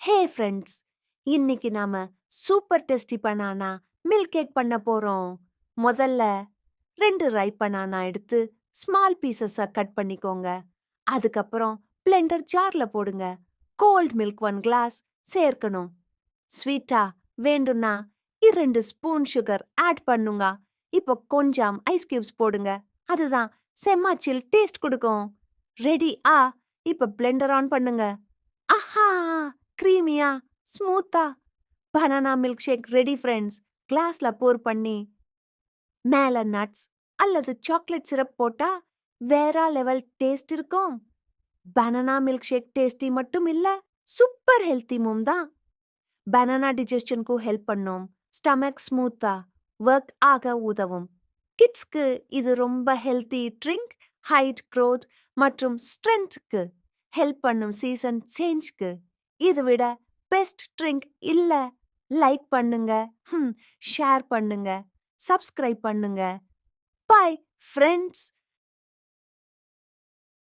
Hey friends! இன்னைக்கு நாம super tasty banana milk cake பண்ண போறோம். முதல்ல 2 ரைப் பனானா எடுத்து ஸ்மால் பீசஸா கட் பண்ணிக்கோங்க. அதுக்கப்புறம் பிளெண்டர் ஜார்ல போடுங்க. கோல்ட் மில்க் 1 கிளாஸ் சேர்க்கணும். ஸ்வீட்டா வேண்டும்னா 2 ஸ்பூன் சுகர் ஆட் பண்ணுங்க. இப்போ கொஞ்சம் ஐஸ் கியூப்ஸ் போடுங்க. அதுதான் செம்ம சில் டேஸ்ட் கொடுக்கும். ரெடி இப்ப பிளெண்டர் ஆன் பண்ணுங்க. ஆஹா! கிரீமியா, ஸ்மூத்தா banana milkshake ready friends. கிளாஸ்ல போர் பண்ணி மேல நட்ஸ் அல்லது சாக்லேட் சிரப் போட்டா வேற லெவல் டேஸ்ட் இருக்கும். பனானா மில்க் ஷேக் டேஸ்டி மட்டும் இல்ல, சூப்பர் ஹெல்த்தியும் தான். பனானா டிஜெஸ்ஷனுக்கு ஹெல்ப் பண்ணும். ஸ்டமக் ஸ்மூத்தா ஒர்க் ஆக உதவும். கிட்ஸ்க்கு இது ரொம்ப ஹெல்த்தி ட்ரிங்க். ஹைட் growth மற்றும் ஸ்ட்ரென்த்க்கு ஹெல்ப் பண்ணும் சீசன் சேஞ்ச்க்கு. இது விட பெஸ்ட் ட்ரிங்க் இல்ல. லைக் பண்ணுங்க, ஷேர் பண்ணுங்க, சப்ஸ்கிரைப் பண்ணுங்க. Bye friends.